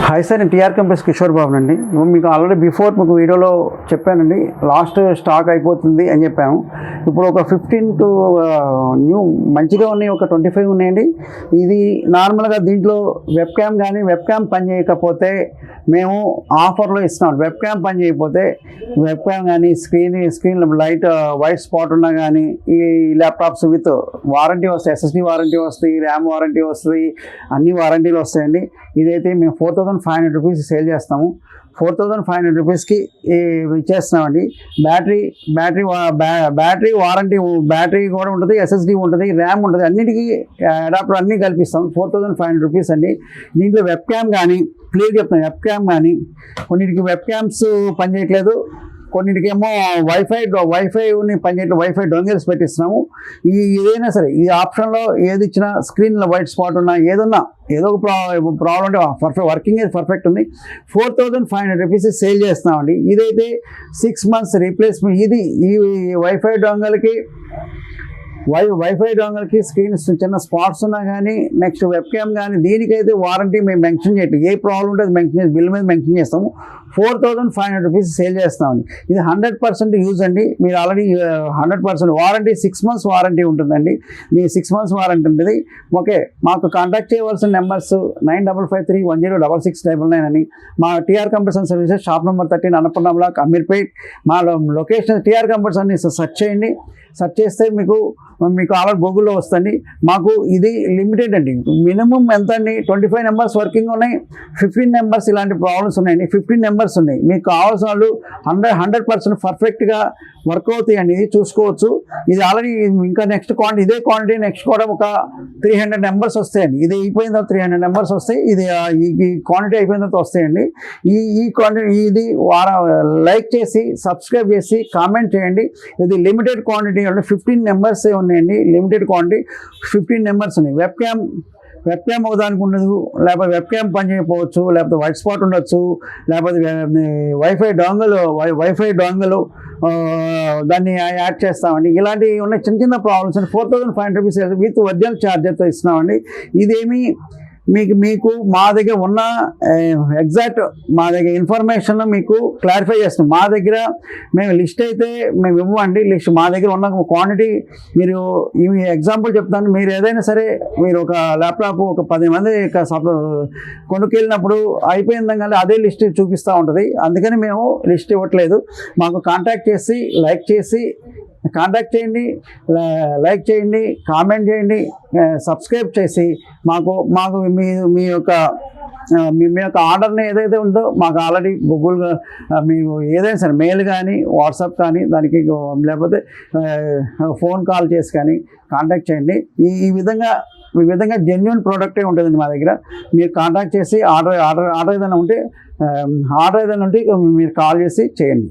Hi sir, నేను TR companies Kishore Babu అండి. మీకు ఆల్రెడీ బిఫోర్ మీకు వీడియోలో చెప్పానండి, లాస్ట్ స్టాక్ అయిపోతుంది అని చెప్పాము. ఇప్పుడు ఒక 15 టు న్యూ మంచిగా ఉన్నాయి, ఒక 25 ఉన్నాయండి. ఇది నార్మల్గా దీంట్లో వెబ్ క్యామ్ కానీ వెబ్ క్యామ్ పని చేయకపోతే మేము ఆఫర్లో ఇస్తున్నాం. వెబ్ క్యామ్ పని చేయకపోతే వెబ్ క్యామ్ కానీ స్క్రీన్ లైట్ వైట్ స్పాట్ ఉన్నా కానీ ఈ ల్యాప్టాప్స్ విత్ వారంటీ వస్తాయి. SSD వారంటీ వస్తాయి, ర్యామ్ వారంటీ వస్తుంది, అన్ని వారంటీలు వస్తాయండి. ఇదైతే మేము 4500 రూపీస్ సేల్ చేస్తాము. 4500 రూపీస్కి ఇచ్చేస్తున్నామండి. బ్యాటరీ వారంటీ, బ్యాటరీ కూడా ఉంటుంది, SSD ఉంటుంది, ర్యామ్ ఉంటుంది, అన్నిటికీ అడాప్టర్ అన్నీ కల్పిస్తాం. 4500 రూపీస్ అండి. దీంట్లో వెబ్ క్యామ్ కానీ క్లియర్ చెప్తాం, వెబ్ క్యామ్ కానీ కొన్నిటికి వెబ్ క్యామ్స్ పనిచేయట్లేదు, కొన్నిటికేమో వైఫైని పనిచేయట్లేదు, వైఫై డొంగల్స్ పెట్టిస్తున్నాము. ఏదైనా సరే ఈ ఆప్షన్లో ఏది ఇచ్చినా స్క్రీన్లో వైట్ స్పాట్ ఉన్నా ఏదన్నా ఏదో ఒక ప్రాబ్లం అంటే వర్కింగ్ అయితే పర్ఫెక్ట్ ఉంది. 4500 రూపీస్ సేల్ చేస్తున్నామండి. ఇదైతే 6 months రీప్లేస్మెంట్. ఇది ఈ వైఫై డొంగల్కి స్క్రీన్ చిన్న స్పాట్స్ ఉన్నా కానీ, నెక్స్ట్ వెబ్ క్యామ్ కానీ దీనికైతే వారంటీ మేము మెన్షన్ చేయట్లేదు. ఏ ప్రాబ్లం ఉంటుంది మెన్షన్ చేసి బిల్ మీద మెన్షన్ చేస్తాము. 4500 రూపీస్ సేల్ చేస్తామండి. ఇది 100% యూజ్ అండి. మీరు ఆల్రెడీ 100% వారంటీ, 6 months వారంటీ ఉంటుందండి. దీని 6 months వారంటీ ఉంటుంది. ఓకే, మాకు కాంటాక్ట్ చేయవలసిన నెంబర్స్ 9553106699 అని. మా TR computers and services, shop number 13 Annapurna block, Ameerpet. మా లొకేషన్ టీఆర్ కంప్యూటర్స్ అని సెర్చ్ చేయండి. సెర్చ్ చేస్తే మీకు ఆల్రెడీ గూగుల్లో వస్తుంది. మాకు ఇది లిమిటెడ్ అండి. మినిమం ఎంత అండి, 25 members వర్కింగ్ ఉన్నాయి, 15 members ఇలాంటి ప్రాబ్లమ్స్ ఉన్నాయండి. 15 members ఉన్నాయి. మీకు కావాల్సిన వాళ్ళు 100% పర్ఫెక్ట్గా వర్క్ అవుతాయండి. ఇది చూసుకోవచ్చు. ఇది ఆల్రెడీ ఇంకా నెక్స్ట్ క్వాంటిటీ, ఇదే క్వాంటిటీ నెక్స్ట్ కూడా ఒక 300 members వస్తాయండి. ఇది అయిపోయిన తర్వాత 300 members వస్తాయి. ఇది ఈ క్వాంటిటీ అయిపోయిన తర్వాత వస్తాయండి. ఈ క్వాంటిటీ ఇది లైక్ చేసి సబ్స్క్రైబ్ చేసి కామెంట్ చేయండి. ఇది లిమిటెడ్ క్వాంటిటీ అంటే 15 members ఉన్నాయండి. లిమిటెడ్ క్వాంటిటీ 15 members ఉన్నాయి. వెబ్ క్యామ్ ఒకదానికి ఉండదు, లేకపోతే వెబ్ క్యామ్ పని చేయకపోవచ్చు, లేకపోతే వైట్ స్పాట్ ఉండొచ్చు, లేకపోతే వైఫై డొంగలు దాన్ని యాడ్ చేస్తామండి. ఇలాంటివి ఉన్న చిన్న చిన్న ప్రాబ్లమ్స్ 4500 రూపీస్ విత్ ఒరిజినల్ ఛార్జర్తో ఇస్తున్నామండి. ఇదేమి మీకు మా దగ్గర ఉన్న ఎగ్జాక్ట్ మా దగ్గర ఇన్ఫర్మేషన్ మీకు క్లారిఫై చేస్తాం. మా దగ్గర మేము లిస్ట్ అయితే మేము ఇవ్వండి. లిస్ట్ మా దగ్గర ఉన్న క్వాంటిటీ మీరు ఎగ్జాంపుల్ చెప్తాను. మీరు ఏదైనా సరే మీరు ఒక ల్యాప్టాప్ ఒక 10 మంది కొనుక్కెళ్ళినప్పుడు అయిపోయిందని అదే లిస్ట్ చూపిస్తూ ఉంటుంది. అందుకని మేము లిస్ట్ ఇవ్వట్లేదు. మాకు కాంటాక్ట్ చేసి కాంటాక్ట్ చేయండి, లైక్ చేయండి, కామెంట్ చేయండి, సబ్స్క్రైబ్ చేసి మాకు మీ యొక్క ఆర్డర్ని ఏదైతే ఉందో మాకు ఆల్రెడీ గూగుల్గా మీకు ఏదైనా సరే మెయిల్ కానీ వాట్సాప్ కానీ దానికి లేకపోతే ఫోన్ కాల్ చేసి కానీ కాంటాక్ట్ చేయండి. ఈ విధంగా జెన్యున్ ప్రోడక్టే ఉంటుందండి మా దగ్గర. మీరు కాంటాక్ట్ చేసి ఆర్డర్ ఏదైనా ఉంటే మీరు కాల్ చేసి చేయండి.